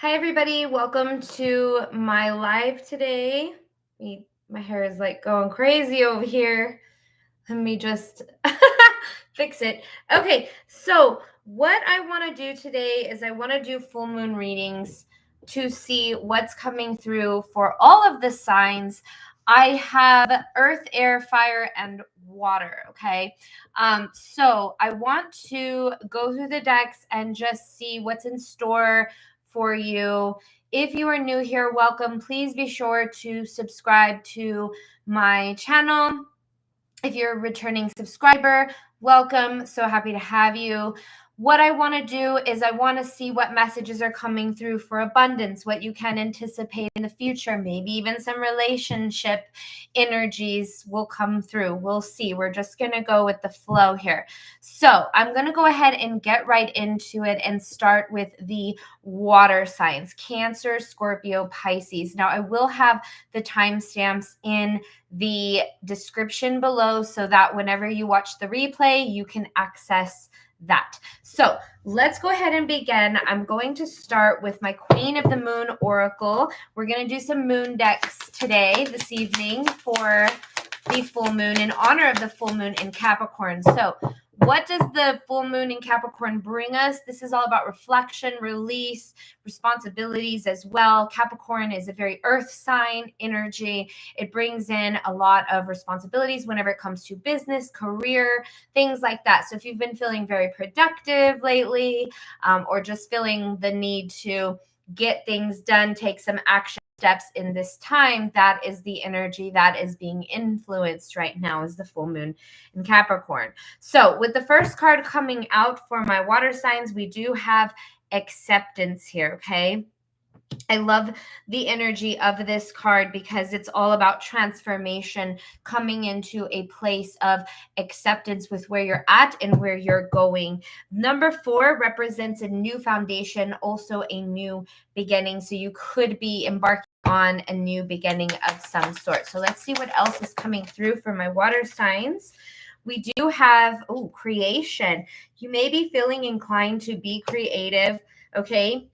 Hi, everybody. Welcome to my live today. My hair is like going crazy over here. Let me just fix it. Okay, so what I want to do today is I want to do full moon readings to see what's coming through for all of the signs. I have earth, air, fire, and water. Okay. So I want to go through the decks and just see what's in store for you. If you are new here, welcome. Please be sure to subscribe to my channel. If you're a returning subscriber, welcome. So happy to have you. What I want to do is I want to see what messages are coming through for abundance, what you can anticipate in the future. Maybe even some relationship energies will come through. We'll see. We're just going to go with the flow here. So I'm going to go ahead and get right into it and start with the water signs: Cancer, Scorpio, Pisces. Now, I will have the timestamps in the description below so that whenever you watch the replay, you can access that. So let's go ahead and begin. I'm going to start with my Queen of the Moon Oracle. We're going to do some moon decks today, this evening, for the full moon, in honor of the full moon in Capricorn. So what does the full moon in Capricorn bring us? This is all about reflection, release, responsibilities as well. Capricorn is a very earth sign energy. It brings in a lot of responsibilities whenever it comes to business, career, things like that. So if you've been feeling very productive lately, or just feeling the need to get things done, take some action steps in this time, that is the energy that is being influenced right now, is the full moon in Capricorn. So with the first card coming out for my water signs, we do have acceptance here. Okay. I love the energy of this card because it's all about transformation, coming into a place of acceptance with where you're at and where you're going. Number 4 represents a new foundation, also a new beginning. So you could be embarking on a new beginning of some sort. So let's see what else is coming through for my water signs. We do have creation. You may be feeling inclined to be creative. Okay.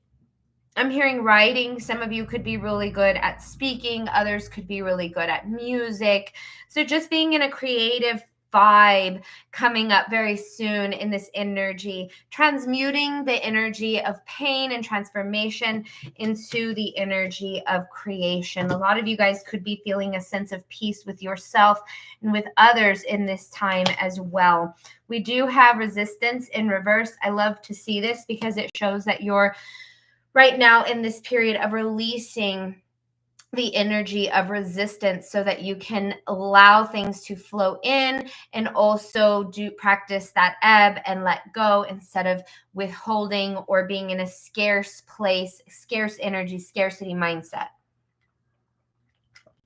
I'm hearing writing. Some of you could be really good at speaking. Others could be really good at music. So just being in a creative vibe coming up very soon in this energy, transmuting the energy of pain and transformation into the energy of creation. A lot of you guys could be feeling a sense of peace with yourself and with others in this time as well. We do have resistance in reverse. I love to see this because it shows that you're right now in this period of releasing the energy of resistance so that you can allow things to flow in and also do practice that ebb and let go instead of withholding or being in a scarce place, scarce energy, scarcity mindset.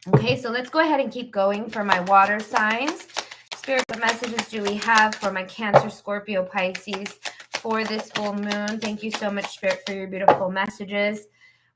Okay, so let's go ahead and keep going for my water signs. Spirit, what messages do we have for my Cancer, Scorpio, Pisces for this full moon? Thank you so much, Spirit, for your beautiful messages.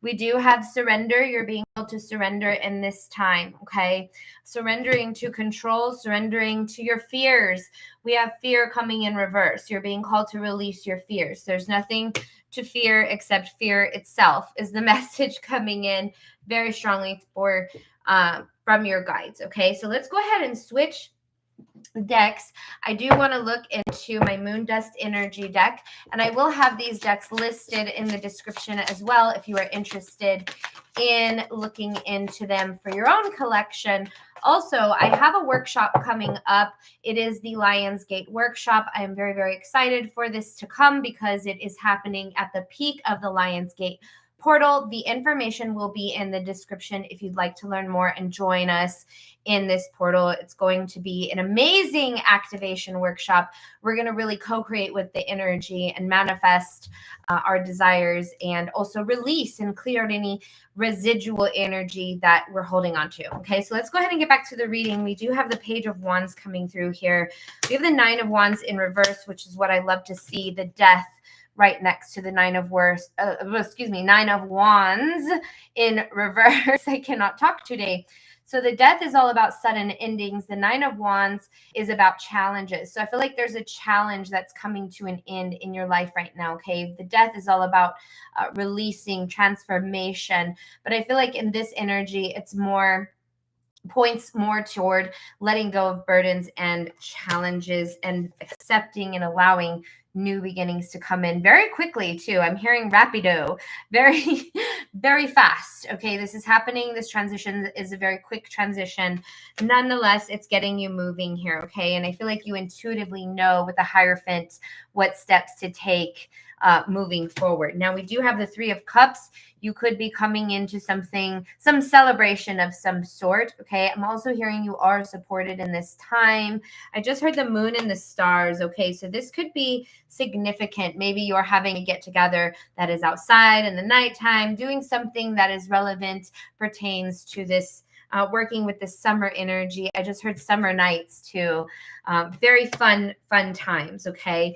We do have surrender. You're being able to surrender in this time, okay? Surrendering to control, surrendering to your fears. We have fear coming in reverse. You're being called to release your fears. There's nothing to fear except fear itself, is the message coming in very strongly from your guides, okay? So let's go ahead and switch decks. I do want to look into my moon dust energy deck, and I will have these decks listed in the description as well if you are interested in looking into them for your own collection. Also, I have a workshop coming up. It is the Lionsgate workshop. I am very, very excited for this to come because it is happening at the peak of the Lionsgate portal. The information will be in the description if you'd like to learn more and join us in this portal. It's going to be an amazing activation workshop. We're going to really co-create with the energy and manifest our desires, and also release and clear out any residual energy that we're holding on to. Okay, so let's go ahead and get back to the reading. We do have the Page of Wands coming through here. We have the Nine of Wands in reverse, which is what I love to see, the Death right next to the Nine of Wands in reverse. I cannot talk today. So the death is all about sudden endings. The 9 of Wands is about challenges. So I feel like there's a challenge that's coming to an end in your life right now. Okay. The death is all about releasing, transformation. But I feel like in this energy, it's points more toward letting go of burdens and challenges and accepting and allowing new beginnings to come in very quickly too. I'm hearing rapido, very, very fast. Okay, this is happening. This transition is a very quick transition. Nonetheless, it's getting you moving here. Okay, and I feel like you intuitively know with the Hierophant what steps to take moving forward. Now we do have the 3 of Cups. You could be coming into something, some celebration of some sort. Okay. I'm also hearing you are supported in this time. I just heard the moon and the stars. Okay. So this could be significant. Maybe you're having a get together that is outside in the nighttime, doing something that is relevant, pertains to this. Working with the summer energy. I just heard summer nights too. Very fun times. Okay.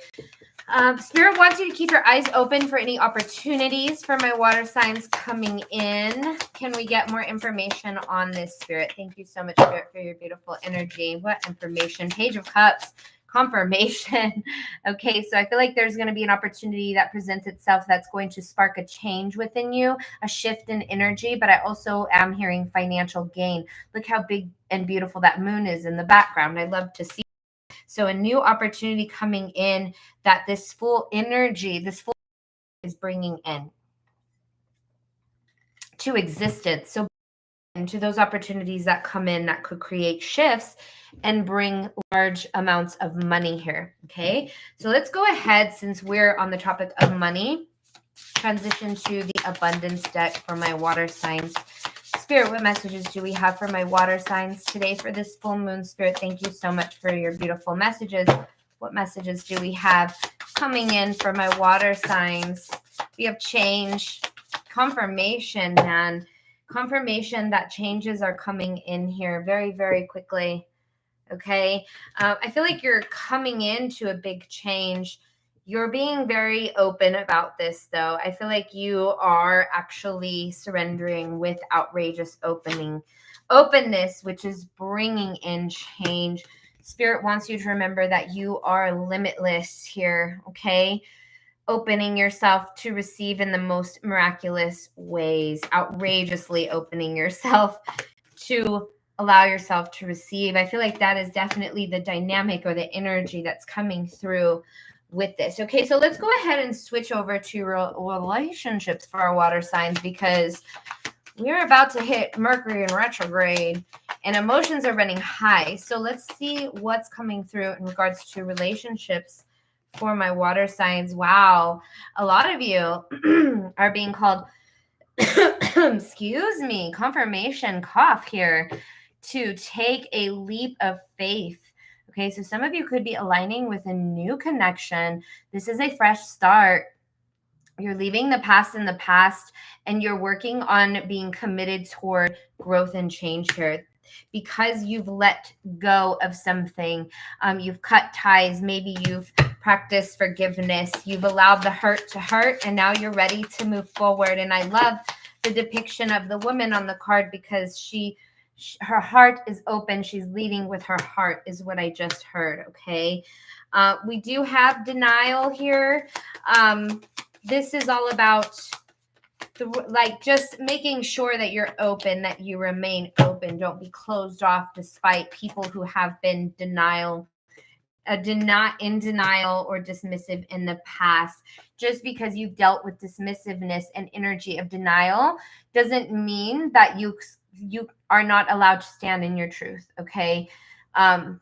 Spirit wants you to keep your eyes open for any opportunities for my water signs coming in. Can we get more information on this, Spirit? Thank you so much, Spirit, for your beautiful energy. What information? Page of Cups. Confirmation. Okay, so I feel like there's going to be an opportunity that presents itself that's going to spark a change within you, a shift in energy, but I also am hearing financial gain. Look how big and beautiful that moon is in the background. I love to see. So a new opportunity coming in that this full energy, this full is bringing in to existence. So into those opportunities that come in that could create shifts and bring large amounts of money here. Okay, so let's go ahead, since we're on the topic of money, transition to the abundance deck for my water signs. Spirit, what messages do we have for my water signs today for this full moon? Spirit, thank you so much for your beautiful messages. What messages do we have coming in for my water signs? We have change, confirmation, man. Confirmation that changes are coming in here very, very quickly. Okay. I feel like you're coming into a big change. You're being very open about this, though. I feel like you are actually surrendering with outrageous openness, which is bringing in change. Spirit wants you to remember that you are limitless here. Okay. Opening yourself to receive in the most miraculous ways, outrageously opening yourself to allow yourself to receive. I feel like that is definitely the dynamic or the energy that's coming through with this. Okay, so let's go ahead and switch over to relationships for our water signs, because we're about to hit Mercury in retrograde and emotions are running high. So let's see what's coming through in regards to relationships for my water signs. Wow, a lot of you are being called, excuse me, confirmation cough here, to take a leap of faith. Okay, so some of you could be aligning with a new connection. This is a fresh start. You're leaving the past in the past and you're working on being committed toward growth and change here. Because you've let go of something, you've cut ties, maybe you've practiced forgiveness, you've allowed the hurt to hurt, and now you're ready to move forward. And I love the depiction of the woman on the card, because her heart is open. She's leading with her heart, is what I just heard. Okay. We do have denial here. This is all about just making sure that you're open, that you remain open. Don't be closed off despite people who have been in denial or dismissive in the past. Just because you've dealt with dismissiveness and energy of denial doesn't mean that you are not allowed to stand in your truth. Okay. I'm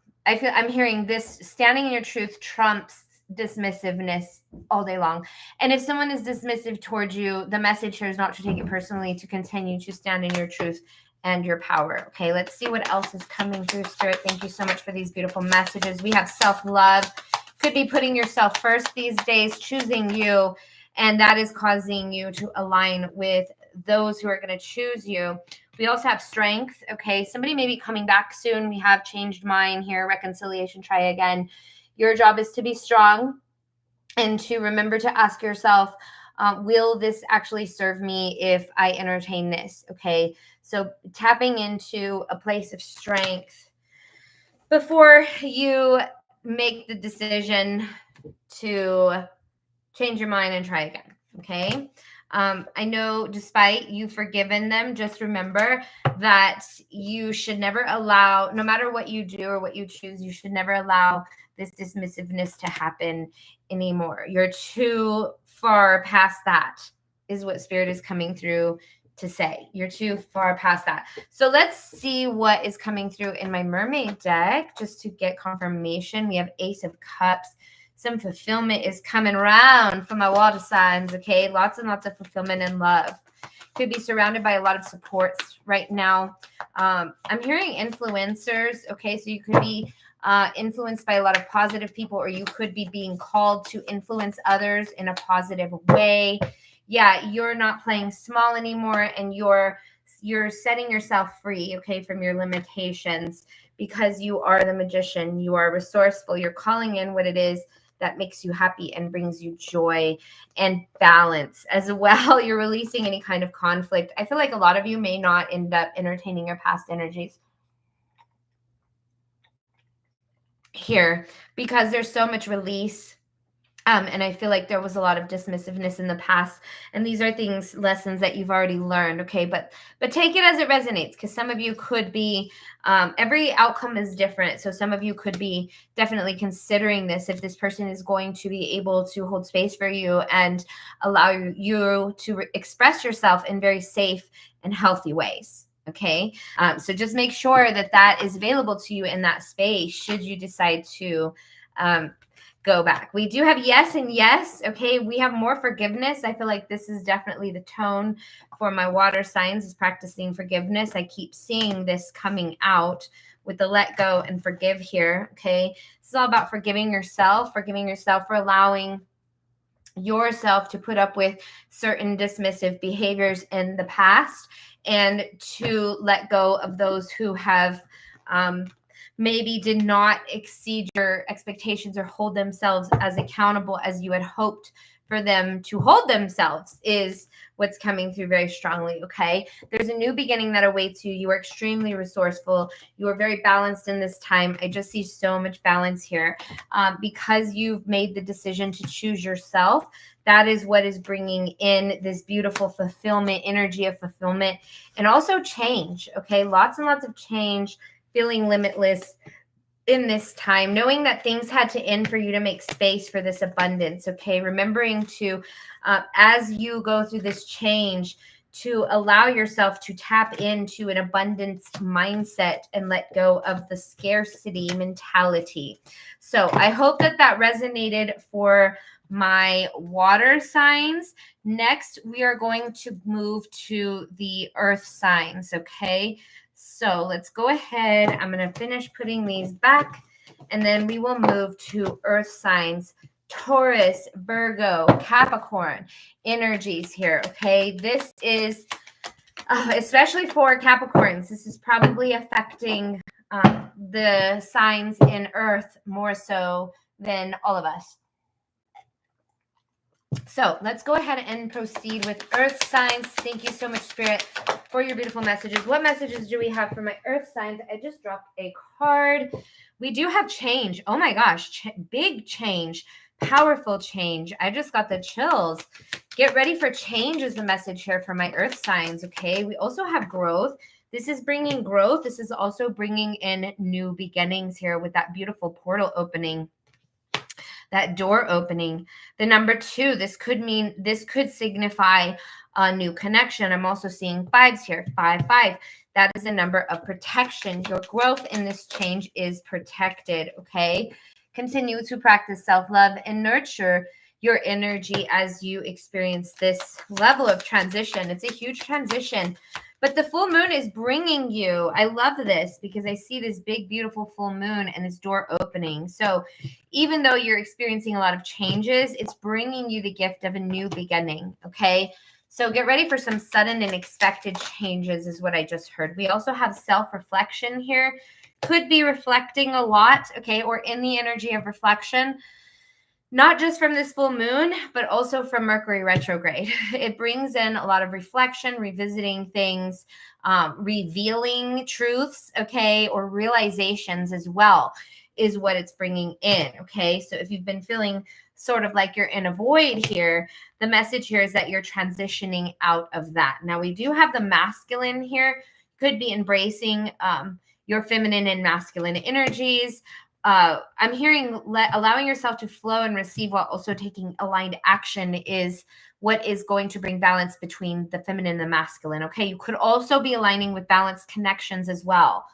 hearing this: standing in your truth trumps dismissiveness all day long. And if someone is dismissive towards you, the message here is not to take it personally, to continue to stand in your truth and your power. Okay, let's see what else is coming through, Spirit. Thank you so much for these beautiful messages. We have self-love. Could be putting yourself first these days, choosing you, and that is causing you to align with those who are going to choose you. We also have strength. Okay, somebody may be coming back soon. We have changed mine here. Reconciliation, try again. Your job is to be strong and to remember to ask yourself, Will this actually serve me if I entertain this? Okay. So tapping into a place of strength before you make the decision to change your mind and try again. Okay. I know despite you forgiven them, just remember that you should never allow, no matter what you do or what you choose, you should never allow this dismissiveness to happen anymore. You're too far past that, is what Spirit is coming through to say. You're too far past that. So let's see what is coming through in my mermaid deck just to get confirmation. We have Ace of Cups. Some fulfillment is coming around for my water signs, okay? Lots and lots of fulfillment and love. Could be surrounded by a lot of supports right now. I'm hearing influencers, okay? So you could be influenced by a lot of positive people, or you could be being called to influence others in a positive way. Yeah, you're not playing small anymore, and you're setting yourself free, okay, from your limitations, because you are the magician. You are resourceful. You're calling in what it is that makes you happy and brings you joy and balance as well. You're releasing any kind of conflict. I feel like a lot of you may not end up entertaining your past energies here because there's so much release. And I feel like there was a lot of dismissiveness in the past. And these are things, lessons that you've already learned. Okay. But take it as it resonates, because some of you could be, every outcome is different. So some of you could be definitely considering this, if this person is going to be able to hold space for you and allow you to express yourself in very safe and healthy ways. Okay. So just make sure that that is available to you in that space should you decide to, go back. We do have yes and yes. Okay. We have more forgiveness. I feel like this is definitely the tone for my water signs, is practicing forgiveness. I keep seeing this coming out with the let go and forgive here. Okay. This is all about forgiving yourself for allowing yourself to put up with certain dismissive behaviors in the past, and to let go of those who have, maybe did not exceed your expectations or hold themselves as accountable as you had hoped for them to hold themselves, is what's coming through very strongly. Okay. There's a new beginning that awaits you. You are extremely resourceful. You are very balanced in this time. I just see so much balance here, because you've made the decision to choose yourself. That is what is bringing in this beautiful fulfillment, energy of fulfillment, and also change. Okay. Lots and lots of change, feeling limitless in this time, knowing that things had to end for you to make space for this abundance. Okay. Remembering to, as you go through this change, to allow yourself to tap into an abundance mindset and let go of the scarcity mentality. So I hope that that resonated for my water signs. Next, we are going to move to the earth signs. Okay. So let's go ahead. I'm going to finish putting these back, and then we will move to earth signs. Taurus, Virgo, Capricorn energies here. Okay. This is, especially for Capricorns, this is probably affecting the signs in earth more so than all of us. So let's go ahead and proceed with earth signs. Thank you so much, Spirit, for your beautiful messages. What messages do we have for my earth signs? I just dropped a card. We do have change. Oh my gosh, big change, powerful change. I just got the chills. Get ready for change is the message here for my earth signs. Okay. We also have growth. This is bringing growth. This is also bringing in new beginnings here with that beautiful portal opening. That door opening. The number 2, this could signify a new connection. I'm also seeing 5s here. 5, 5. That is a number of protection. Your growth in this change is protected. Okay. Continue to practice self-love and nurture your energy as you experience this level of transition. It's a huge transition. But the full moon is bringing you, I love this because I see this big, beautiful full moon and this door opening. So even though you're experiencing a lot of changes, it's bringing you the gift of a new beginning. Okay. So get ready for some sudden and unexpected changes is what I just heard. We also have self-reflection here. Could be reflecting a lot. Okay. Or in the energy of reflection. not just from this full moon, but also from Mercury retrograde. It brings in a lot of reflection, revisiting things, revealing truths, okay, or realizations as well is what it's bringing in, okay? So if you've been feeling sort of like you're in a void here, the message here is that you're transitioning out of that. Now, we do have the masculine here, could be embracing your feminine and masculine energies. I'm hearing allowing yourself to flow and receive while also taking aligned action is what is going to bring balance between the feminine and the masculine. Okay. You could also be aligning with balanced connections as well.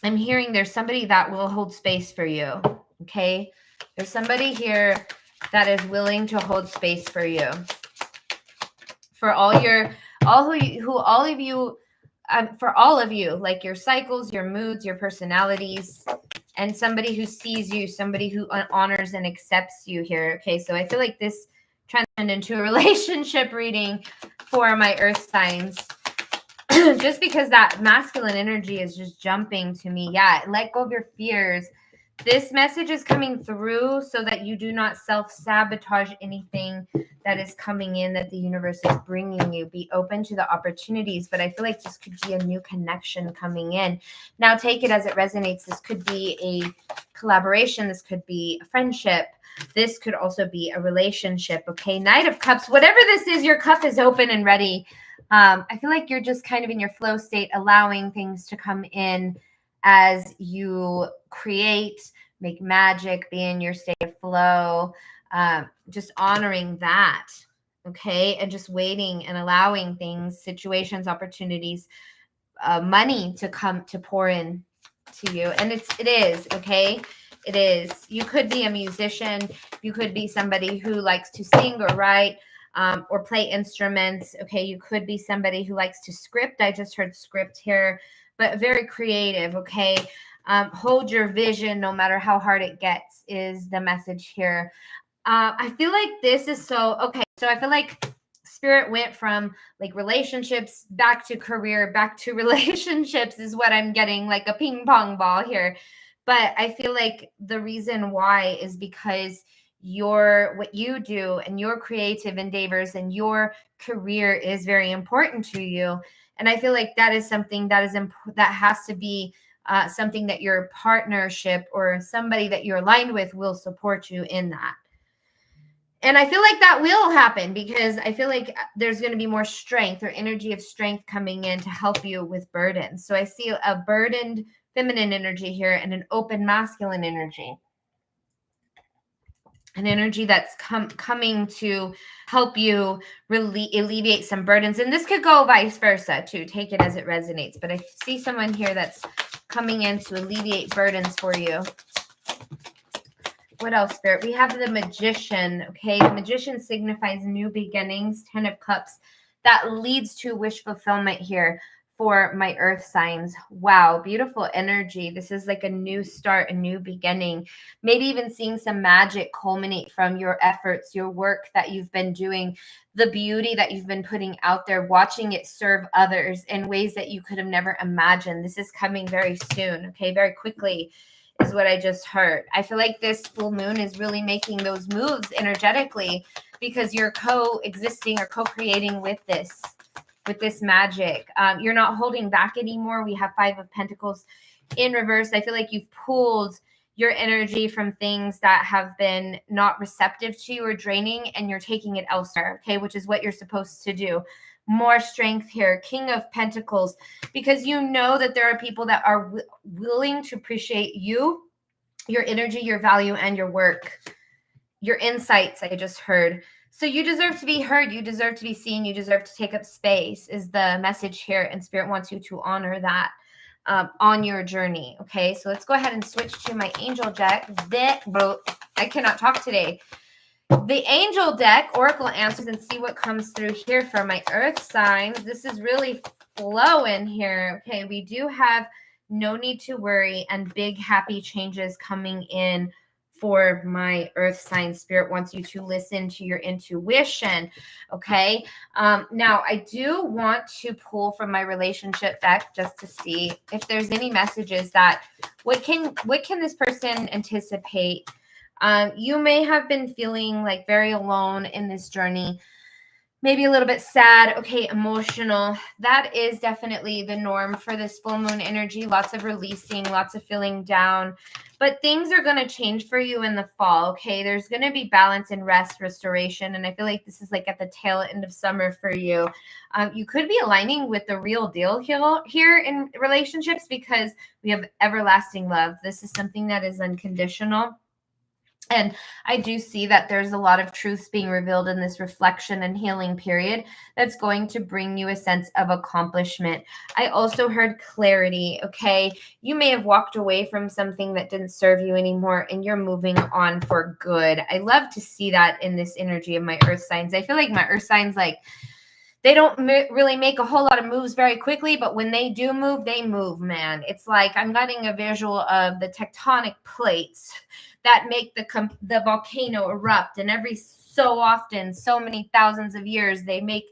I'm hearing there's somebody that will hold space for you. Okay. There's somebody here that is willing to hold space for you. For all of you, like your cycles, your moods, your personalities, and somebody who sees you, somebody who honors and accepts you here. Okay, so I feel like this transcended into a relationship reading for my earth signs. Just because that masculine energy is just jumping to me. Yeah, let go of your fears. This message is coming through so that you do not self-sabotage anything that is coming in that the universe is bringing you. Be open to the opportunities, but I feel like this could be a new connection coming in. Now take it as it resonates. This could be a collaboration. This could be a friendship. This could also be a relationship. Okay, Knight of Cups. Whatever this is, your cup is open and ready. I feel like you're just kind of in your flow state, allowing things to come in as you create, make magic, be in your state of flow, just honoring that, okay? And just waiting and allowing things, situations, opportunities, money to come, to pour in to you. And it is, okay? It is. You could be a musician. You could be somebody who likes to sing or write, or play instruments. Okay, you could be somebody who likes to script. I just heard script here, but very creative. Okay, hold your vision no matter how hard it gets is the message here. I feel like this is so okay. So I feel like spirit went from like relationships back to career, back to relationships is what I'm getting, like a ping pong ball here. But I feel like the reason why is because what you do and your creative endeavors and your career is very important to you. And I feel like that is something that is that has to be something that your partnership or somebody that you're aligned with will support you in that. And I feel like that will happen because I feel like there's going to be more strength or energy of strength coming in to help you with burdens. So I see a burdened feminine energy here and an open masculine energy. An energy that's coming to help you really alleviate some burdens. And this could go vice versa too. Take it as it resonates. But I see someone here that's coming in to alleviate burdens for you. What else, Spirit? We have the Magician, okay? The Magician signifies new beginnings, 10 of Cups. That leads to wish fulfillment here for my earth signs. Wow, beautiful energy. This is like a new start, a new beginning. Maybe even seeing some magic culminate from your efforts, your work that you've been doing, the beauty that you've been putting out there, watching it serve others in ways that you could have never imagined. This is coming very soon, okay? Very quickly is what I just heard. I feel like this full moon is really making those moves energetically because you're coexisting or co-creating with this magic. You're not holding back anymore. We have 5 of Pentacles in reverse. I feel like you've pulled your energy from things that have been not receptive to you or draining, and you're taking it elsewhere, okay, which is what you're supposed to do. More strength here, King of Pentacles, because you know that there are people that are willing to appreciate you, your energy, your value, and your work, your insights, I just heard. So you deserve to be heard. You deserve to be seen. You deserve to take up space is the message here. And Spirit wants you to honor that on your journey. Okay, so let's go ahead and switch to my angel deck. I cannot talk today. The angel deck, Oracle answers, and see what comes through here for my earth signs. This is really flowing here. Okay, we do have no need to worry and big happy changes coming in for my earth sign. Spirit wants you to listen to your intuition. Okay. Now I do want to pull from my relationship deck just to see if there's any messages that what can this person anticipate You may have been feeling like very alone in this journey, maybe a little bit sad, okay, emotional. That is definitely the norm for this full moon energy. Lots of releasing, lots of feeling down. But things are going to change for you in the fall, okay? There's going to be balance and rest, restoration. And I feel like this is like at the tail end of summer for you. You could be aligning with the real deal here in relationships because we have everlasting love. This is something that is unconditional. And I do see that there's a lot of truths being revealed in this reflection and healing period that's going to bring you a sense of accomplishment. I also heard clarity, okay? You may have walked away from something that didn't serve you anymore and you're moving on for good. I love to see that in this energy of my earth signs. I feel like my earth signs, like, they don't really make a whole lot of moves very quickly, but when they do move, they move, man. It's like I'm getting a visual of the tectonic plates that make the volcano erupt, and every so often, so many thousands of years, they make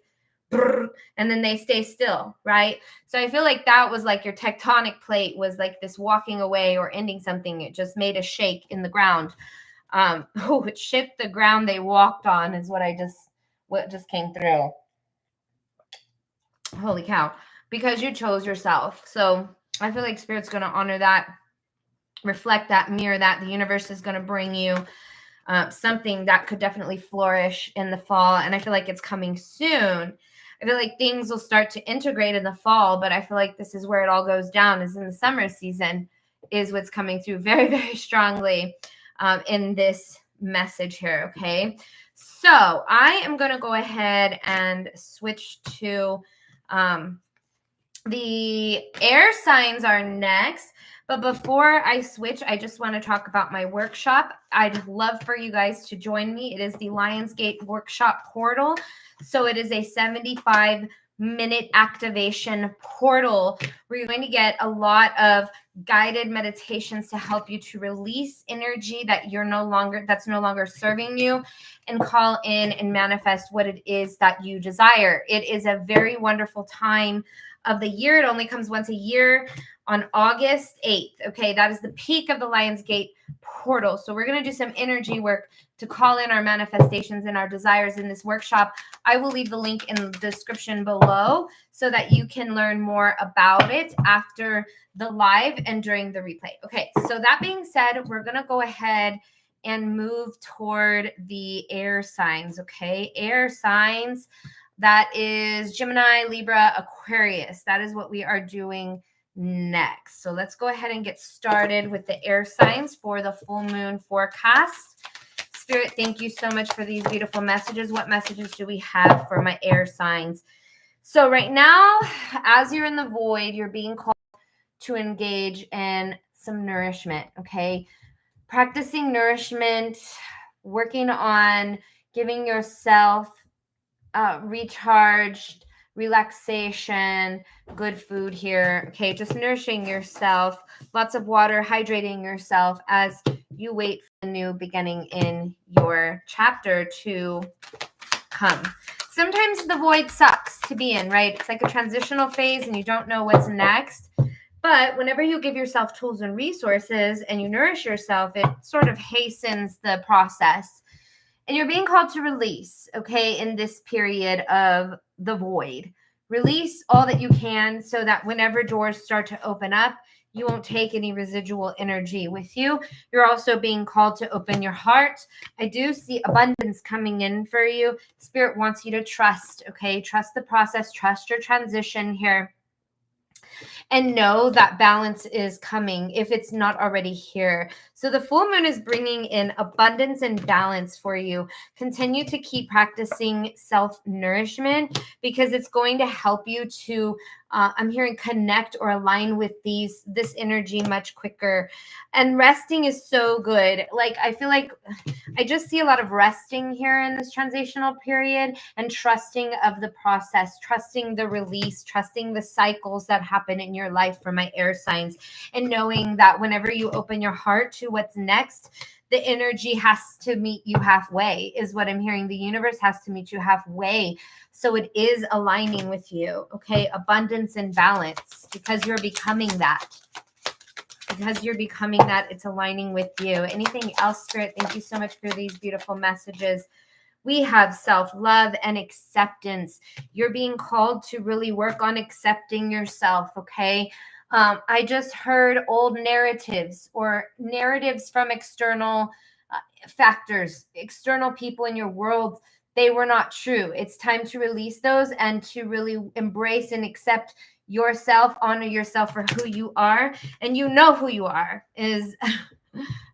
brrr, and then they stay still, right? So I feel like that was like your tectonic plate was like this walking away or ending something. It just made a shake in the ground. It shook the ground they walked on is what just came through. Holy cow. Because you chose yourself. So I feel like Spirit's going to honor that, reflect that, mirror that. The universe is going to bring you something that could definitely flourish in the fall. And I feel like it's coming soon. I feel like things will start to integrate in the fall, but I feel like this is where it all goes down, is in the summer season is what's coming through very, very strongly in this message here, okay? So I am going to go ahead and switch to the air signs are next. But before I switch, I just want to talk about my workshop. I'd love for you guys to join me. It is the Lionsgate Workshop Portal. So it is a 75-minute activation portal where you're going to get a lot of guided meditations to help you to release energy that's no longer serving you, and call in and manifest what it is that you desire. It is a very wonderful time of the year. It only comes once a year on August 8th. Okay, that is the peak of the Lionsgate portal. So we're going to do some energy work to call in our manifestations and our desires in this workshop. I will leave the link in the description below so that you can learn more about it after the live and during the replay. Okay, so that being said, we're going to go ahead and move toward the air signs. Okay, air signs. That is Gemini, Libra, Aquarius. That is what we are doing next. So let's go ahead and get started with the air signs for the full moon forecast. Spirit, thank you so much for these beautiful messages. What messages do we have for my air signs? So right now, as you're in the void, you're being called to engage in some nourishment, okay? Practicing nourishment, working on giving yourself recharged, relaxation, good food here. Okay, just nourishing yourself, lots of water, hydrating yourself as you wait for the new beginning in your chapter to come. Sometimes the void sucks to be in, right? It's like a transitional phase and you don't know what's next. But whenever you give yourself tools and resources and you nourish yourself, it sort of hastens the process. And you're being called to release, okay, in this period of the void. Release all that you can so that whenever doors start to open up, you won't take any residual energy with you. You're also being called to open your heart. I do see abundance coming in for you. Spirit wants you to trust, okay? Trust the process, trust your transition here. And know that balance is coming if it's not already here. So the full moon is bringing in abundance and balance for you. Continue to keep practicing self-nourishment because it's going to help you to, I'm hearing, connect or align with this energy much quicker. And resting is so good. Like, I feel like I just see a lot of resting here in this transitional period and trusting of the process, trusting the release, trusting the cycles that happen in your life for my air signs, and knowing that whenever you open your heart to what's next, the energy has to meet you halfway is what I'm hearing. The universe has to meet you halfway. So it is aligning with you. Okay. Abundance and balance because you're becoming that. because you're becoming that. It's aligning with you. Anything else, Spirit? Thank you so much for these beautiful messages. We have self-love and acceptance. You're being called to really work on accepting yourself, okay? I just heard old narratives or narratives from external factors, external people in your world. They were not true. It's time to release those and to really embrace and accept yourself, honor yourself for who you are. And you know who you are is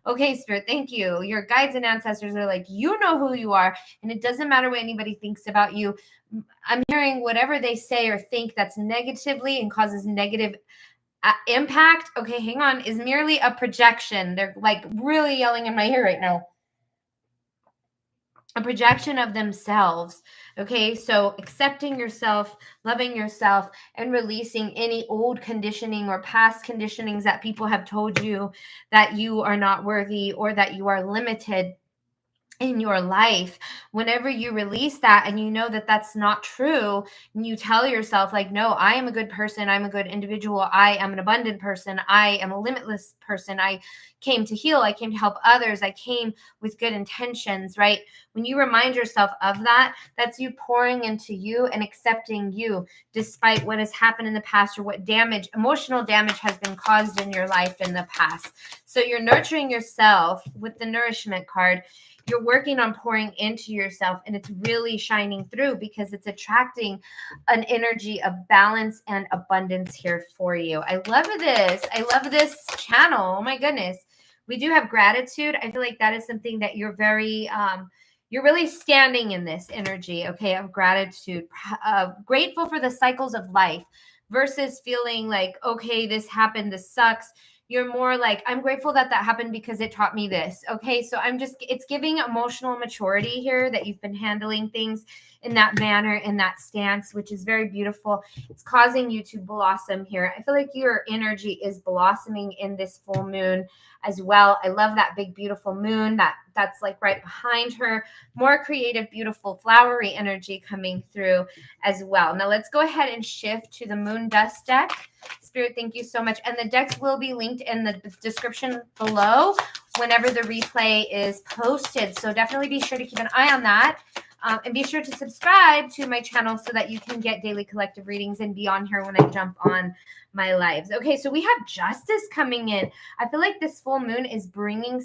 okay, Spirit, thank you. Your guides and ancestors are like, you know who you are, and it doesn't matter what anybody thinks about you. I'm hearing whatever they say or think that's negatively and causes negative impact. Okay, hang on, is merely a projection. They're like really yelling in my ear right now. A projection of themselves. Okay, so accepting yourself, loving yourself, and releasing any old conditioning or past conditionings that people have told you that you are not worthy or that you are limited in your life. Whenever you release that and you know that that's not true, and you tell yourself like, no, I am a good person, I'm a good individual, I am an abundant person, I am a limitless person, I came to heal, I came to help others, I came with good intentions, right? When you remind yourself of that, that's you pouring into you and accepting you despite what has happened in the past or what damage, emotional damage has been caused in your life in the past. So you're nurturing yourself with the nourishment card. You're working on pouring into yourself, and it's really shining through because it's attracting an energy of balance and abundance here for you. I love this. I love this channel. Oh my goodness. We do have gratitude. I feel like that is something that you're very, you're really standing in this energy, okay, of gratitude, grateful for the cycles of life versus feeling like, okay, this happened, this sucks. You're more like, I'm grateful that that happened because it taught me this. Okay. So it's giving emotional maturity here that you've been handling things in that manner, in that stance, which is very beautiful. It's causing you to blossom here. I feel like your energy is blossoming in this full moon as well. I love that big, beautiful moon that's like right behind her. More creative, beautiful, flowery energy coming through as well. Now let's go ahead and shift to the moon dust deck. Spirit, thank you so much. And the decks will be linked in the description below whenever the replay is posted. So definitely be sure to keep an eye on that. And be sure to subscribe to my channel so that you can get daily collective readings and be on here when I jump on my lives. Okay, so we have justice coming in. I feel like this full moon is bringing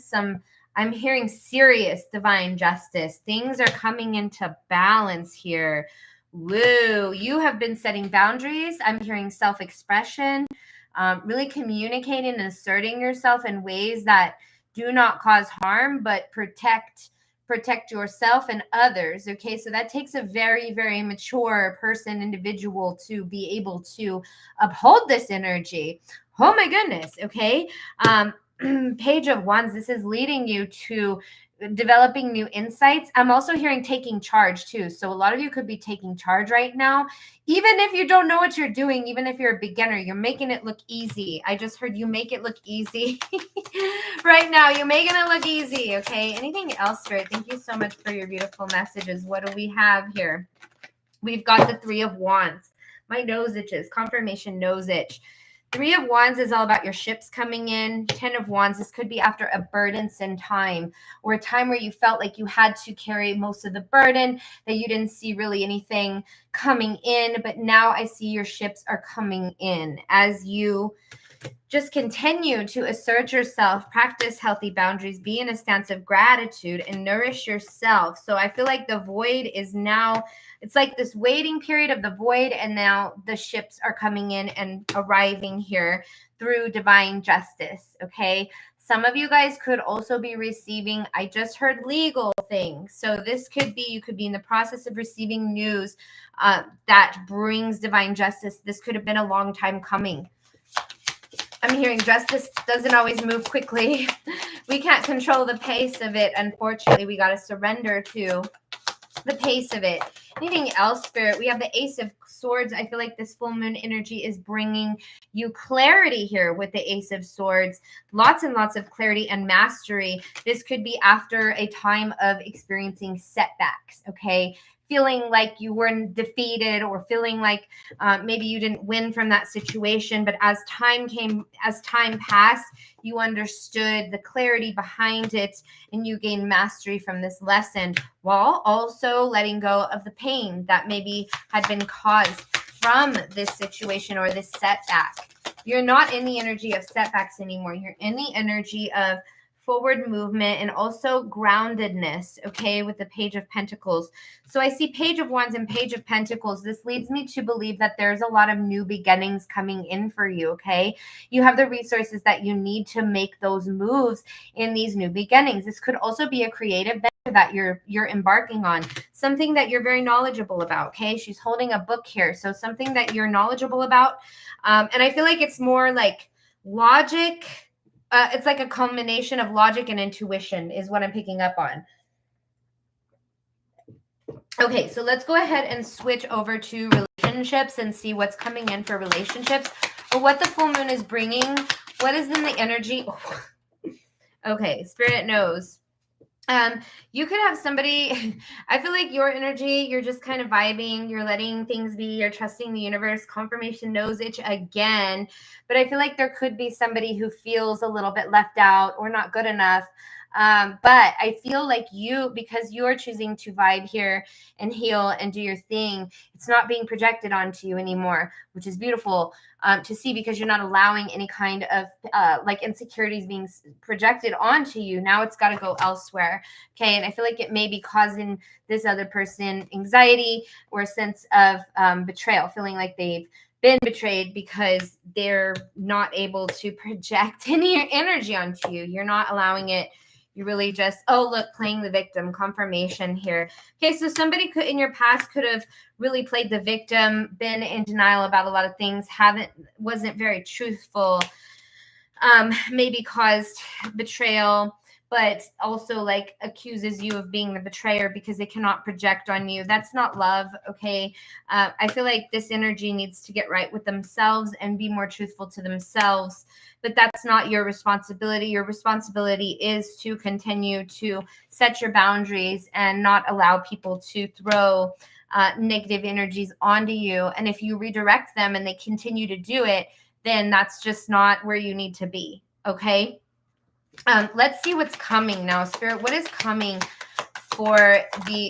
I'm hearing serious divine justice. Things are coming into balance here. Woo, you have been setting boundaries. I'm hearing self-expression, really communicating and asserting yourself in ways that do not cause harm, but protect yourself and others. Okay, so that takes a very, very mature person, individual to be able to uphold this energy. Oh my goodness. Okay. Page of Wands, this is leading you to developing new insights. I'm also hearing taking charge too. So a lot of you could be taking charge right now. Even if you don't know what you're doing, even if you're a beginner, you're making it look easy. I just heard you make it look easy right now. You're making it look easy. Okay. Anything else, Spirit? Thank you so much for your beautiful messages. What do we have here? We've got the Three of Wands. My nose itches. Confirmation nose itch. Three of Wands is all about your ships coming in. 10 of Wands, this could be after a burdensome time or a time where you felt like you had to carry most of the burden, that you didn't see really anything coming in. But now I see your ships are coming in as you just continue to assert yourself, practice healthy boundaries, be in a stance of gratitude, and nourish yourself. So I feel like the void is now, it's like this waiting period of the void, and now the ships are coming in and arriving here through divine justice, okay? Some of you guys could also be receiving, I just heard legal things. So this could be, you could be in the process of receiving news that brings divine justice. This could have been a long time coming. I'm hearing justice doesn't always move quickly. We can't control the pace of it. Unfortunately, we got to surrender to the pace of it. Anything else, Spirit? We have the Ace of Swords. I feel like this full moon energy is bringing you clarity here with the Ace of Swords. Lots and lots of clarity and mastery. This could be after a time of experiencing setbacks, okay? feeling like you were defeated, or feeling like maybe you didn't win from that situation. But as time passed, you understood the clarity behind it, and you gained mastery from this lesson, while also letting go of the pain that maybe had been caused from this situation or this setback. You're not in the energy of setbacks anymore. You're in the energy of forward movement and also groundedness, okay, with the Page of Pentacles. So I see Page of Wands and Page of Pentacles. This leads me to believe that there's a lot of new beginnings coming in for you, okay? You have the resources that you need to make those moves in these new beginnings. This could also be a creative venture that you're embarking on, something that you're very knowledgeable about, okay? She's holding a book here, so something that you're knowledgeable about. And I feel like it's more like logic. It's like a combination of logic and intuition is what I'm picking up on. Okay, so let's go ahead and switch over to relationships and see what's coming in for relationships, or what the full moon is bringing. What is in the energy? Oh. Okay, Spirit knows. You could have somebody, I feel like your energy, you're just kind of vibing, you're letting things be, you're trusting the universe. Confirmation knows it again. But I feel like there could be somebody who feels a little bit left out or not good enough. But I feel like you, because you're choosing to vibe here and heal and do your thing, it's not being projected onto you anymore, which is beautiful to see, because you're not allowing any kind of like insecurities being projected onto you. Now it's got to go elsewhere. Okay. And I feel like it may be causing this other person anxiety or a sense of betrayal, feeling like they've been betrayed because they're not able to project any energy onto you. You're not allowing it. You really just, oh, look, playing the victim. Confirmation here. Okay, so somebody could in your past could have really played the victim, been in denial about a lot of things, wasn't very truthful, maybe caused betrayal, but also like accuses you of being the betrayer because they cannot project on you. That's not love, okay? I feel like this energy needs to get right with themselves and be more truthful to themselves, but that's not your responsibility. Your responsibility is to continue to set your boundaries and not allow people to throw negative energies onto you. And if you redirect them and they continue to do it, then that's just not where you need to be, okay? Let's see what's coming now, Spirit. What is coming for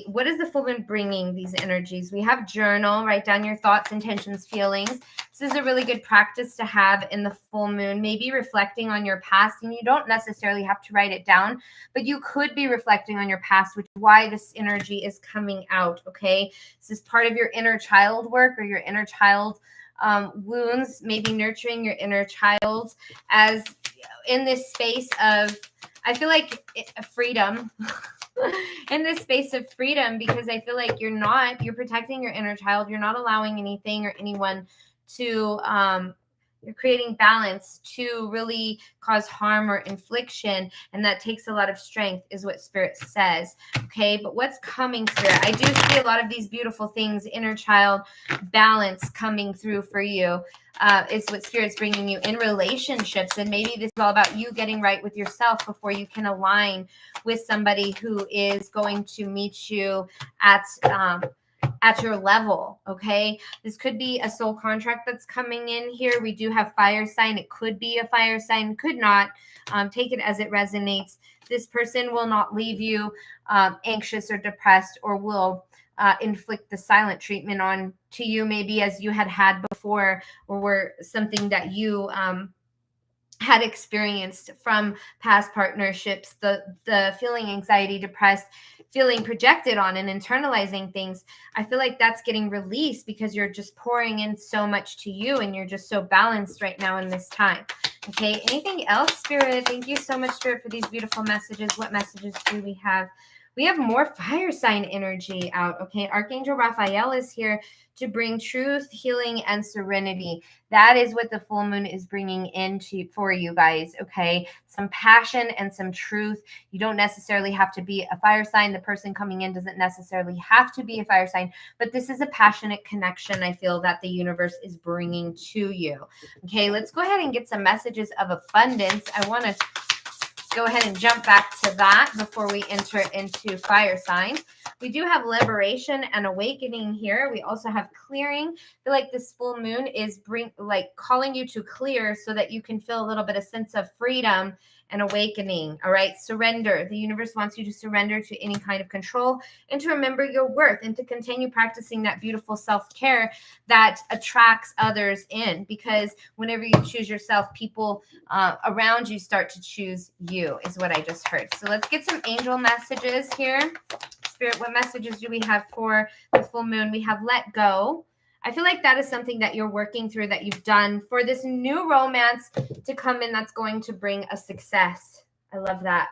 what is the full moon bringing these energies? We have journal, write down your thoughts, intentions, feelings. This is a really good practice to have in the full moon, maybe reflecting on your past, and you don't necessarily have to write it down, but you could be reflecting on your past, which is why this energy is coming out, okay? This is part of your inner child work or your inner child wounds, maybe nurturing your inner child as in this space of, I feel like freedom, in this space of freedom, because I feel like you're protecting your inner child. You're not allowing anything or anyone to, you're creating balance to really cause harm or infliction. And that takes a lot of strength is what Spirit says. Okay. But what's coming, Spirit? I do see a lot of these beautiful things, inner child balance coming through for you. Is what Spirit's bringing you in relationships. And maybe this is all about you getting right with yourself before you can align with somebody who is going to meet you at your level, okay? This could be a soul contract that's coming in here. We do have fire sign. It could be a fire sign, could not. Take it as it resonates. This person will not leave you anxious or depressed, or will inflict the silent treatment on to you, maybe as you had before, or were something that you had experienced from past partnerships, the feeling anxiety, depressed, feeling projected on and internalizing things. I feel like that's getting released because you're just pouring in so much to you and you're just so balanced right now in this time. Okay, anything else, Spirit? Thank you so much, Spirit, for these beautiful messages. What messages do we have? We have more fire sign energy out. Okay, Archangel Raphael is here to bring truth, healing, and serenity. That is what the full moon is bringing for you guys. Okay, some passion and some truth. You don't necessarily have to be a fire sign. The person coming in doesn't necessarily have to be a fire sign, but this is a passionate connection, I feel, that the universe is bringing to you. Okay, let's go ahead and get some messages of abundance. I want to go ahead and jump back to that before we enter into fire signs. We do have liberation and awakening here. We also have clearing. I feel like this full moon is calling you to clear so that you can feel a little bit of sense of freedom and awakening. All right. Surrender. The universe wants you to surrender to any kind of control and to remember your worth and to continue practicing that beautiful self-care that attracts others in, because whenever you choose yourself, people around you start to choose you, is what I just heard. So let's get some angel messages here. Spirit, what messages do we have for the full moon? We have let go. I feel like that is something that you're working through, that you've done for this new romance to come in that's going to bring a success. I love that.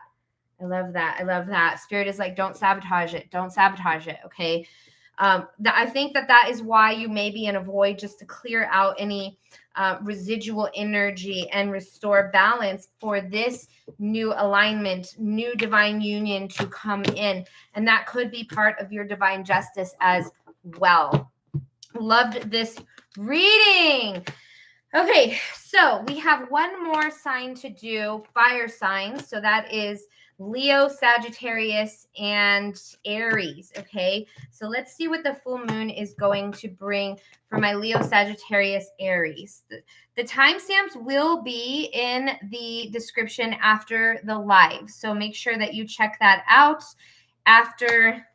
I love that. I love that. Spirit is like, don't sabotage it. Don't sabotage it. Okay. I think that is why you may be in a void, just to clear out any residual energy and restore balance for this new alignment, new divine union to come in. And that could be part of your divine justice as well. Loved this reading. Okay, so we have one more sign to do, fire signs. So that is Leo, Sagittarius, and Aries. Okay, so let's see what the full moon is going to bring for my Leo, Sagittarius, Aries. The timestamps will be in the description after the live. So make sure that you check that out after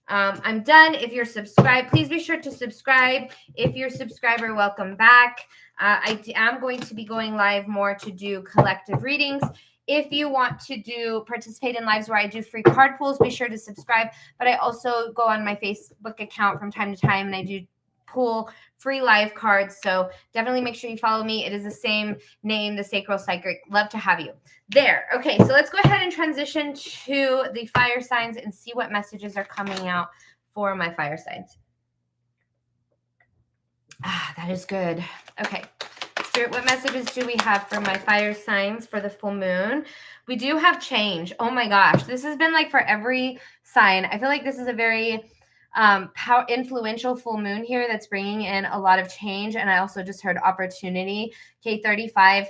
I'm done. If you're subscribed, please be sure to subscribe. If you're a subscriber, welcome back. I am going to be going live more to do collective readings. If you want to participate in lives where I do free card pulls, be sure to subscribe. But I also go on my Facebook account from time to time and I do pull free live cards. So definitely make sure you follow me. It is the same name, The Sacral Psychic. Love to have you there. Okay, so let's go ahead and transition to the fire signs and see what messages are coming out for my fire signs. That is good. Okay. Spirit, what messages do we have for my fire signs for the full moon? We do have change. Oh my gosh. This has been like for every sign. I feel like this is a very influential full moon here that's bringing in a lot of change. And I also just heard opportunity. Okay, 35.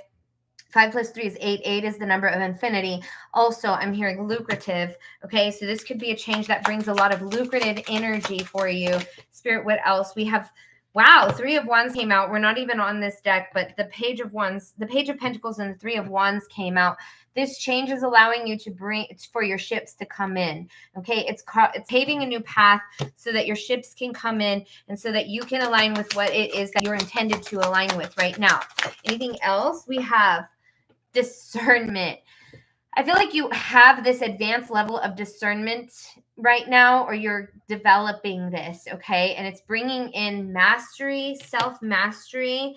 5 plus 3 is 8. 8 is the number of infinity. Also, I'm hearing lucrative. Okay, so this could be a change that brings a lot of lucrative energy for you. Spirit, what else? We have, wow, 3 of Wands came out. We're not even on this deck, but the Page of Wands, the Page of Pentacles and the 3 of Wands came out. This change is allowing you to for your ships to come in. Okay, it's paving a new path so that your ships can come in and so that you can align with what it is that you're intended to align with right now. Anything else? We have discernment. I feel like you have this advanced level of discernment right now, or you're developing this, okay? And it's bringing in mastery, self-mastery,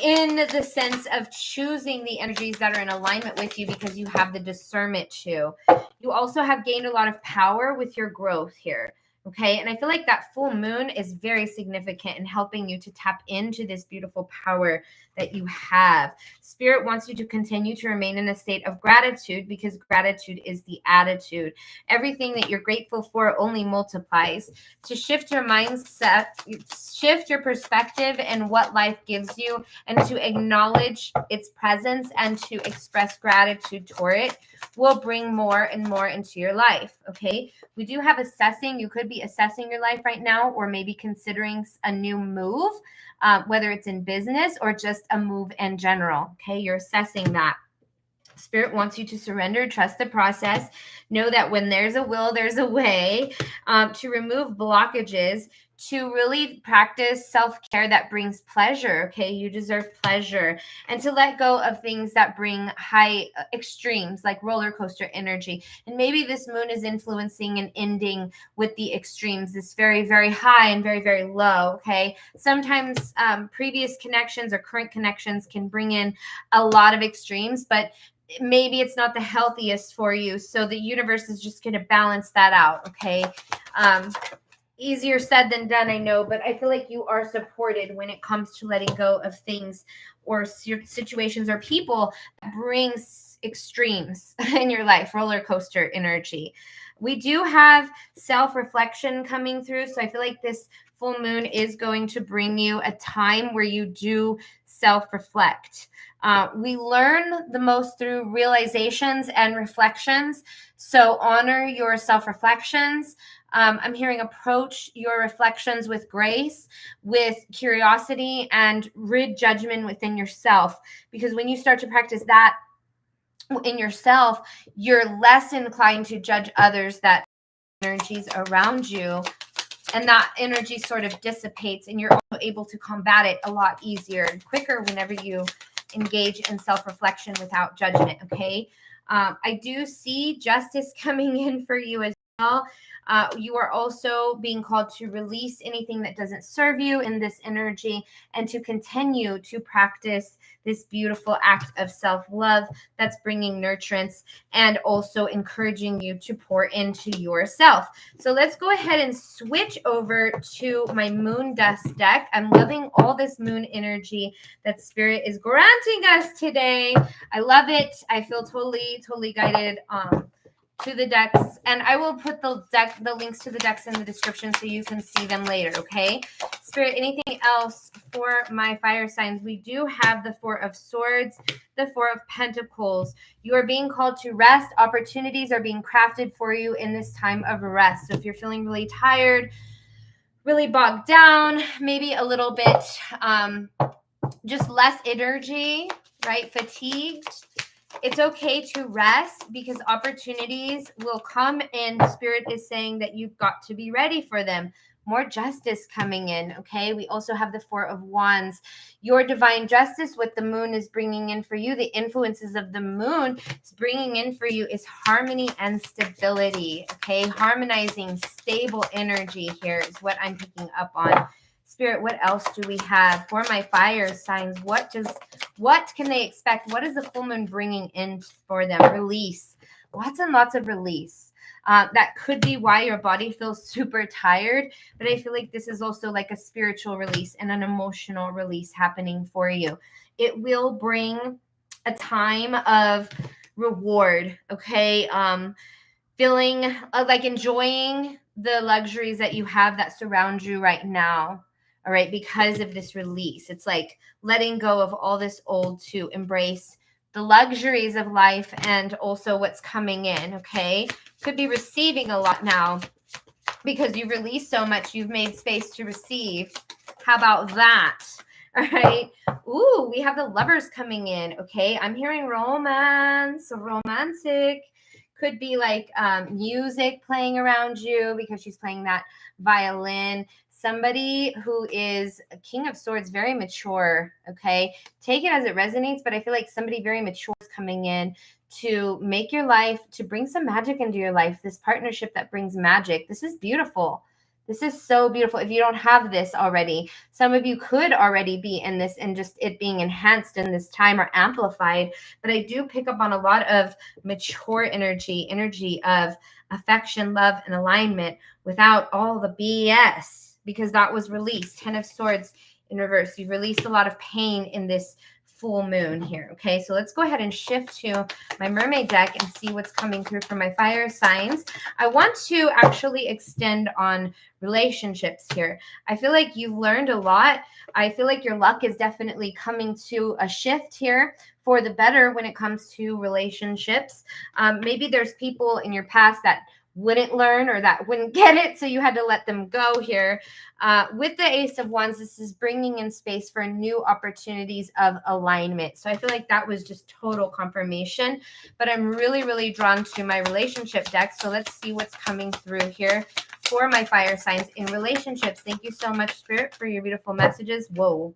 in the sense of choosing the energies that are in alignment with you because you have the discernment too. You also have gained a lot of power with your growth here. Okay. And I feel like that full moon is very significant in helping you to tap into this beautiful power that you have. Spirit wants you to continue to remain in a state of gratitude because gratitude is the attitude. Everything that you're grateful for only multiplies. To shift your mindset, shift your perspective and what life gives you, and to acknowledge its presence and to express gratitude toward it will bring more and more into your life. Okay. We do have assessing. You could be assessing your life right now, or maybe considering a new move, whether it's in business or just a move in general. Okay. You're assessing that. Spirit wants you to surrender, trust the process. Know that when there's a will, there's a way, to remove blockages, to really practice self-care that brings pleasure. Okay, you deserve pleasure, and to let go of things that bring high extremes like roller coaster energy. And maybe this moon is influencing and ending with the extremes, this very, very high and very, very low. Okay, sometimes previous connections or current connections can bring in a lot of extremes, but maybe it's not the healthiest for you. So the universe is just going to balance that out. Okay. Easier said than done, I know, but I feel like you are supported when it comes to letting go of things or situations or people that brings extremes in your life, roller coaster energy. We do have self-reflection coming through. So I feel like this full moon is going to bring you a time where you do self-reflect. We learn the most through realizations and reflections. So honor your self-reflections. I'm hearing approach your reflections with grace, with curiosity, and rid judgment within yourself. Because when you start to practice that in yourself, you're less inclined to judge others, that energies around you, and that energy sort of dissipates, and you're also able to combat it a lot easier and quicker whenever you engage in self-reflection without judgment. Okay. I do see justice coming in for you as well. You are also being called to release anything that doesn't serve you in this energy, and to continue to practice this beautiful act of self-love that's bringing nurturance and also encouraging you to pour into yourself. So let's go ahead and switch over to my moon dust deck. I'm loving all this moon energy that Spirit is granting us today. I love it. I feel totally guided to the decks, and I will put the links to the decks in the description so you can see them later. Okay, Spirit, anything else for my fire signs? We do have the Four of Swords, the Four of Pentacles. You are being called to rest. Opportunities are being crafted for you in this time of rest. So if you're feeling really tired, really bogged down, maybe a little bit just less energy, right? Fatigued, it's okay to rest, because opportunities will come in. Spirit is saying that you've got to be ready for them. More justice coming in, okay? We also have the Four of Wands. Your divine justice, what the moon is bringing in for you, the influences of the moon is bringing in for you, is harmony and stability, okay? Harmonizing, stable energy here is what I'm picking up on. Spirit, what else do we have for my fire signs? What can they expect? What is the full moon bringing in for them? Release. Lots and lots of release. That could be why your body feels super tired, but I feel like this is also like a spiritual release and an emotional release happening for you. It will bring a time of reward, okay? Feeling like enjoying the luxuries that you have that surround you right now. All right, because of this release. It's like letting go of all this old to embrace the luxuries of life and also what's coming in, okay? Could be receiving a lot now because you've released so much, you've made space to receive. How about that? All right. Ooh, we have the Lovers coming in, okay? I'm hearing romance, romantic. Could be like music playing around you because she's playing that violin. Somebody who is a King of Swords, very mature, okay? Take it as it resonates, but I feel like somebody very mature is coming in to make your life, to bring some magic into your life, this partnership that brings magic. This is beautiful. This is so beautiful. If you don't have this already, some of you could already be in this and just it being enhanced in this time or amplified. But I do pick up on a lot of mature energy of affection, love, and alignment without all the BS, because that was released. 10 of Swords in reverse. You've released a lot of pain in this full moon here. Okay, so let's go ahead and shift to my mermaid deck and see what's coming through for my fire signs. I want to actually extend on relationships here. I feel like you've learned a lot. I feel like your luck is definitely coming to a shift here for the better when it comes to relationships. Maybe there's people in your past that wouldn't learn or that wouldn't get it, so you had to let them go here. With the Ace of Wands, this is bringing in space for new opportunities of alignment. So I feel like that was just total confirmation, but I'm really drawn to my relationship deck. So let's see what's coming through here for my fire signs in relationships. Thank you so much, Spirit, for your beautiful messages. Whoa.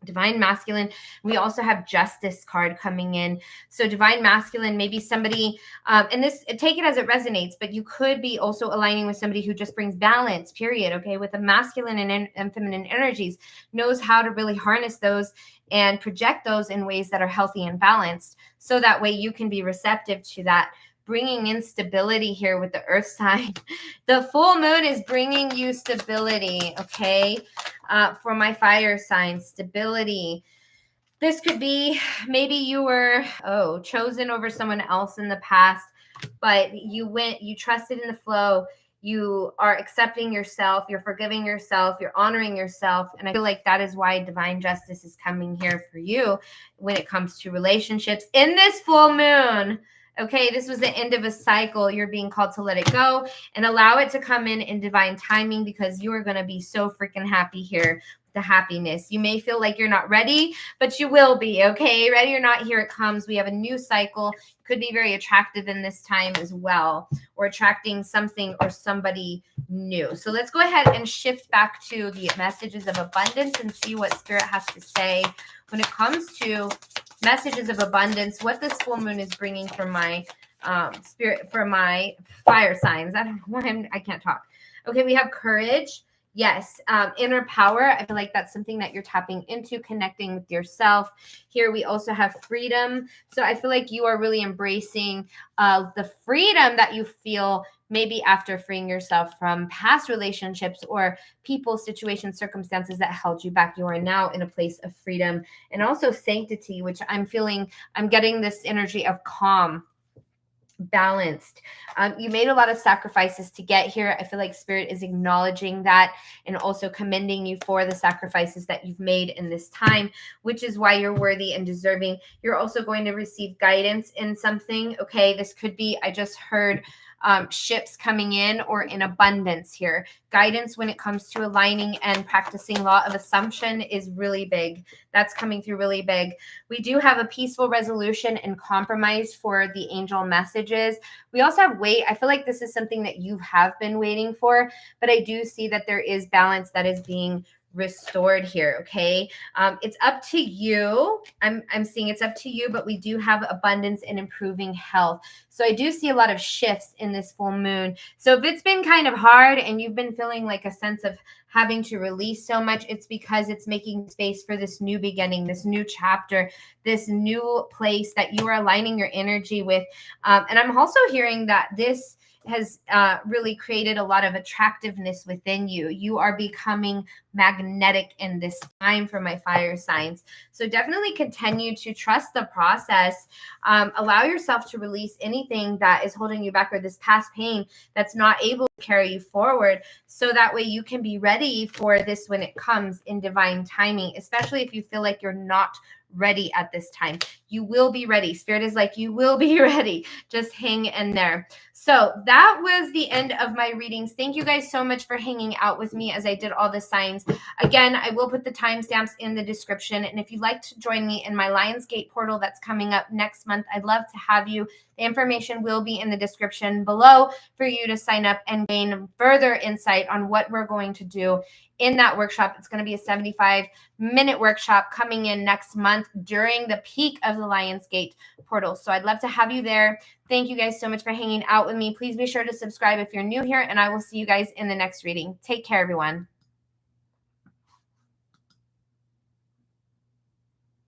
Divine Masculine. We also have Justice card coming in. So Divine Masculine, maybe somebody, and this, take it as it resonates, but you could be also aligning with somebody who just brings balance, period, okay, with the masculine and feminine energies, knows how to really harness those and project those in ways that are healthy and balanced. So that way you can be receptive to that, bringing in stability here with the earth sign. The full moon is bringing you stability, okay? For my fire sign, stability. This could be maybe you were chosen over someone else in the past, but you trusted in the flow. You are accepting yourself, you're forgiving yourself, you're honoring yourself. And I feel like that is why divine justice is coming here for you when it comes to relationships in this full moon. Okay, this was the end of a cycle. You're being called to let it go and allow it to come in divine timing, because you are going to be so freaking happy here. The happiness. You may feel like you're not ready, but you will be. Okay, ready or not, here it comes. We have a new cycle. Could be very attractive in this time as well, or attracting something or somebody new. So let's go ahead and shift back to the messages of abundance and see what Spirit has to say when it comes to messages of abundance, what this full moon is bringing for my spirit, for my fire signs. I don't know why I can't talk. Okay, we have courage. Yes, inner power. I feel like that's something that you're tapping into, connecting with yourself. Here we also have freedom. So I feel like you are really embracing the freedom that you feel maybe after freeing yourself from past relationships or people, situations, circumstances that held you back. You are now in a place of freedom and also sanctity, which I'm getting this energy of calm, balanced. You made a lot of sacrifices to get here. I feel like Spirit is acknowledging that and also commending you for the sacrifices that you've made in this time, which is why you're worthy and deserving. You're also going to receive guidance in something. Okay, this could be, I just heard ships coming in or in abundance here. Guidance when it comes to aligning and practicing law of assumption is really big. That's coming through really big. We do have a peaceful resolution and compromise for the angel messages. We also have wait. I feel like this is something that you have been waiting for, but I do see that there is balance that is being restored here. Okay, it's up to you. I'm seeing it's up to you, but we do have abundance and improving health. So I do see a lot of shifts in this full moon. So if it's been kind of hard and you've been feeling like a sense of having to release so much, it's because it's making space for this new beginning, this new chapter, this new place that you are aligning your energy with. And I'm also hearing that this has really created a lot of attractiveness within you. You are becoming magnetic in this time for my fire signs. So definitely continue to trust the process. Allow yourself to release anything that is holding you back or this past pain that's not able to carry you forward. So that way you can be ready for this when it comes in divine timing, especially if you feel like you're not ready at this time. You will be ready. Spirit is like, you will be ready. Just hang in there. So that was the end of my readings. Thank you guys so much for hanging out with me as I did all the signs. Again, I will put the timestamps in the description. And if you'd like to join me in my Lionsgate portal that's coming up next month, I'd love to have you. The information will be in the description below for you to sign up and gain further insight on what we're going to do in that workshop. It's going to be a 75-minute workshop coming in next month during the peak of the Lionsgate portal. So I'd love to have you there. Thank you guys so much for hanging out with me. Please be sure to subscribe if you're new here, and I will see you guys in the next reading. Take care, everyone.